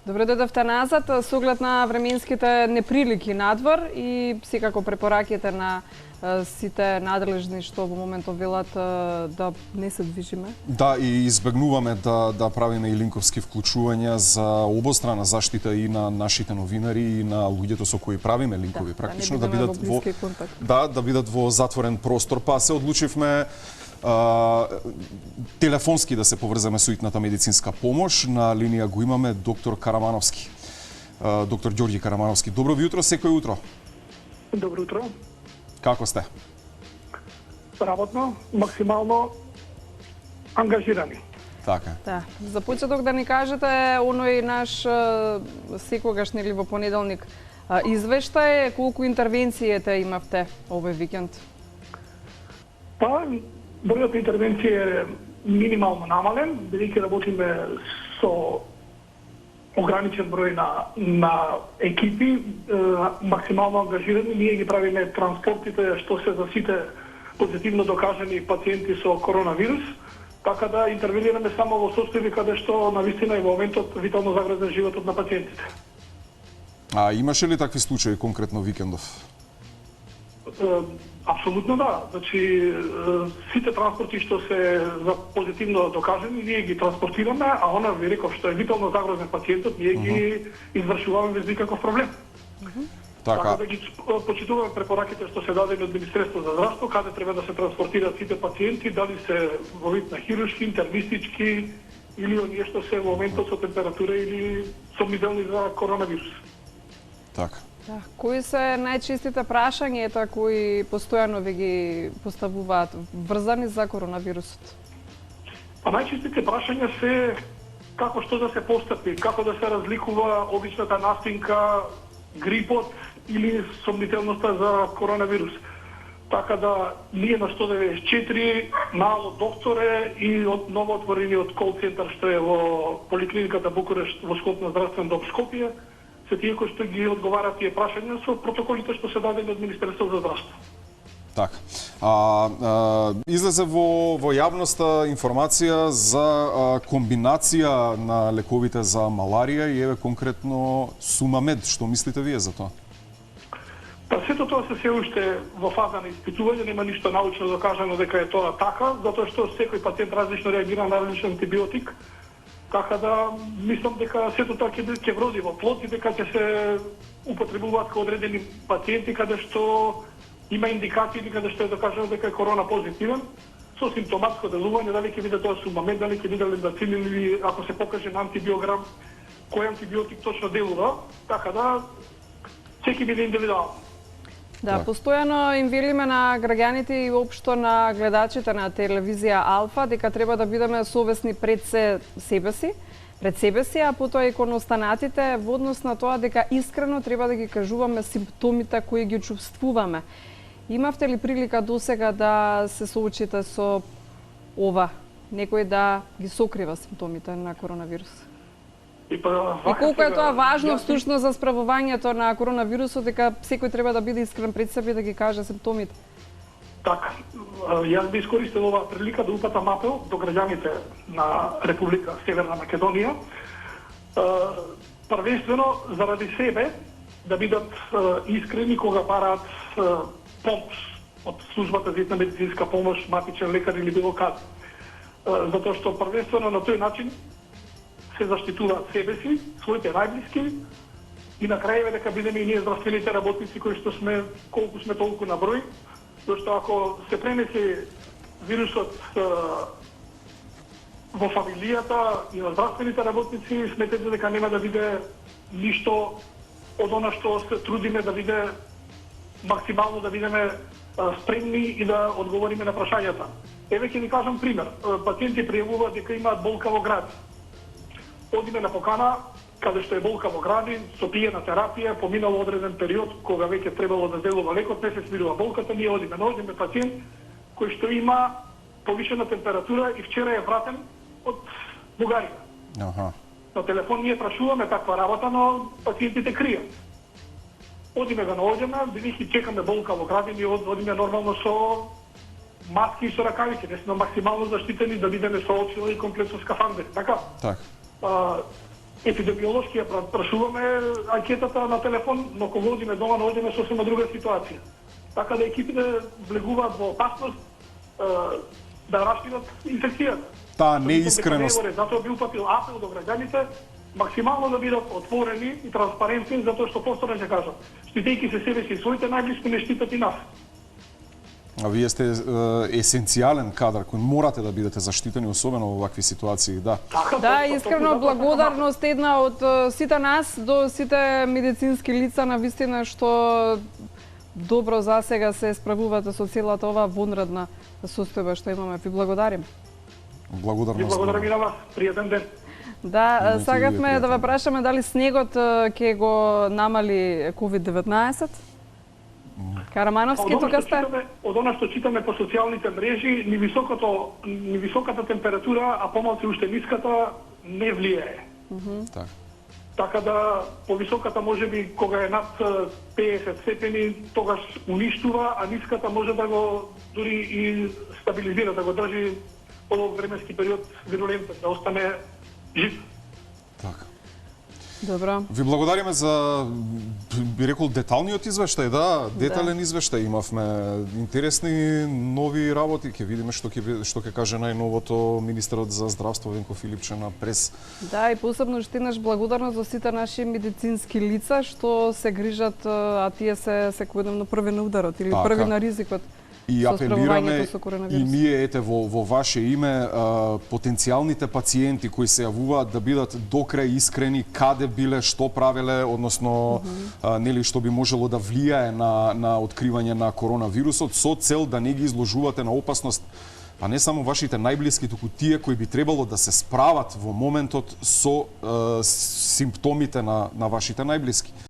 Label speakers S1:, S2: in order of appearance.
S1: Добре, дојдовте назад со оглед на временските неприлики надвор и секако препораките на сите надлежни што во моментов велат да не се движиме.
S2: Да, и избегнуваме да правиме и линковски вклучувања за обострана заштита и на нашите новинари и на луѓето со кои правиме линкови, практично да бидат да бидат во затворен простор, па се одлучивме телефонски да се поврземе со итната медицинска помош. На линија го имаме доктор Карамановски. Доктор Ѓорѓи Карамановски. Добро ви утро, секој утро.
S3: Добро утро.
S2: Како сте?
S3: Работно, максимално ангажирани.
S2: Така.
S1: Да. За почеток да ни кажете оној наш секогаш нели во понеделник извештај, колку интервенциите имавте овој викенд?
S3: Па, бројот интервенција е минимално намален, бидејќи работиме со ограничен број на екипи, максимално ангажирани. Ние ги правиме транспортите што се за сите позитивно докажани пациенти со коронавирус, така да интервенираме само во состојби каде што навистина е во моментот витално загрозен животот на пациентите.
S2: А имаше ли такви случаи конкретно викендов?
S3: Апсолутно да. Значи, сите транспорти што се за позитивно докажани, ние ги транспортираме, а она ви реков што е витално загрозен пациентот, ние ги извршуваме без никаков проблем. Така да ги почитуваме препораките што се дадени од Министерството за здравство, каде треба да се транспортираат сите пациенти, дали се во вид на хируршки, интернистички или оние што се во моментот со температура или сомнителни за коронавирус.
S2: Така.
S1: Да. Кои се најчестите прашањата кои постојано ви ги поставуваат врзани за коронавирусот?
S3: Па најчестите прашања се како што да се постапи, како да се разликува обичната настинка, грипот или сомнителноста за коронавирус. Така да ние на 194 наало докторе и од новоотворениот кол центар што е во поликлиниката Букурешт во склоп на здравствен дом Скопје, се тие кои што ги одговараат тие прашања со протоколите што се дадени од Министерството за здравство.
S2: Така. Излезе во јавноста информација за комбинација на лековите за маларија и еве конкретно Сумамед. Што мислите вие за тоа?
S3: Па сето тоа се уште во фаза на испитување, нема ништо научно докажано дека е тоа така, затоа што секој пациент различно реагира на различен антибиотик. Така да мислам дека сето тоа ќе вроди во плод и дека ќе се употребуваат кај одредени пациенти каде што има индикации дека што е докажано дека е корона позитивен, со симптоматско делување, дали ќе биде тоа Сумамед, дали ќе биде лендацин или ако се покаже на антибиограм кој антибиотик точно делува, така да секи биде индивидуално.
S1: Да, постојано им велиме на граѓаните и општо на гледачите на телевизија Алфа дека треба да бидеме совесни пред себе си, а потоа и кон останатите во однос на тоа дека искрено треба да ги кажуваме симптомите кои ги чувствуваме. Имавте ли прилика досега да се соочите со ова, некој да ги сокрива симптомите на коронавирус? И колку е тоа важно всушност за справувањето на коронавирусот, дека секој треба да биде искрен пред себе и да ги каже симптомите?
S3: Така, јас би искористил оваа прилика да упатам апел до граѓаните на Република Северна Македонија. Првенствено заради себе да бидат искрени кога бараат помош од службата за итна медицинска помош, матичен лекар или било каде. Затоа што првенствено на тој начин се заштитуваат себе си, своите најблиски и на крај дека бидеме и ние здравствените работници кои што сме колку сме толку на број, зашто ако се пренесе вирусот во фамилијата и на здравствените работници, сметете дека нема да биде ништо од она што се трудиме да биде максимално да бидеме спремни и да одговориме на прашањата. Еве ќе ви кажам пример. Пациенти пријавуваат дека имаат болка во гради. Одиме на покана, каде што е болка во гради, со пиена терапија, поминало одреден период, кога веќе требало да делува лекот, не се смирува болката, ние одиме, наоѓаме пациент кој што има повишена температура и вчера е вратен од Бугарија. На телефон ние прашуваме таква работа, но пациентите кријат. Одиме да наоѓаме, бидејќи чекаме болка во гради, ние одиме нормално со маски и со ракавици, не сме максимално заштитени да бидеме со очила и комплет со скафандери, така?
S2: Так.
S3: епидемиолошки ја прашуваме анкетата на телефон, но кога одиме дома, наоѓаме сосема друга ситуација. Така да екипите влегуваат во опасност да распинат инфекцијата.
S2: Таа неискреност.
S3: Затоа би упатил апел до граѓаните максимално да бидат отворени и транспарентни, затоа што повторно ќе кажам, штитејќи се себе си и своите најблиски, не штитат и нас.
S2: А вие сте есенцијален кадар кој морате да бидете заштитени, особено во вакви ситуации, да.
S1: Да, искрено благодарност една од сите нас до сите медицински лица на вистина што добро за сега се справувате со целата оваа вонредна состојба што имаме. Ви благодарим.
S2: Благодарност.
S3: Ви благодарам и на вас. Пријатен ден.
S1: Да, сакавме да ве прашаме дали снегот ќе го намали COVID-19? Карамановски, тука сте?
S3: Од она што читаме по социјалните мрежи, ни високата температура, а помалку уште ниската, не влијае. Така да, по високата може би кога е над 50 степени, тогаш уништува, а ниската може да го дури и стабилизира, да го држи овој временски период вирулентен, да остане жив.
S2: Така.
S1: Добро.
S2: Ви благодариме за, би рекол, деталниот извештај, да, детален извештај. Имавме интересни нови работи, ќе видиме што ќе каже најновото министерот за здравство Венко Филипчина прес.
S1: Да, и посебно уште еднаш благодарност за сите наши медицински лица што се грижат, а тие се секојдневно први на ударот или први на ризикот.
S2: И апелираме и ние во ваше име потенцијалните пациенти кои се јавуваат да бидат до крај искрени каде биле, што правеле, односно нели што би можело да влијае на откривање на коронавирусот со цел да не ги изложувате на опасност па не само вашите најблиски, туку тие кои би требало да се справат во моментот со симптомите на вашите најблиски.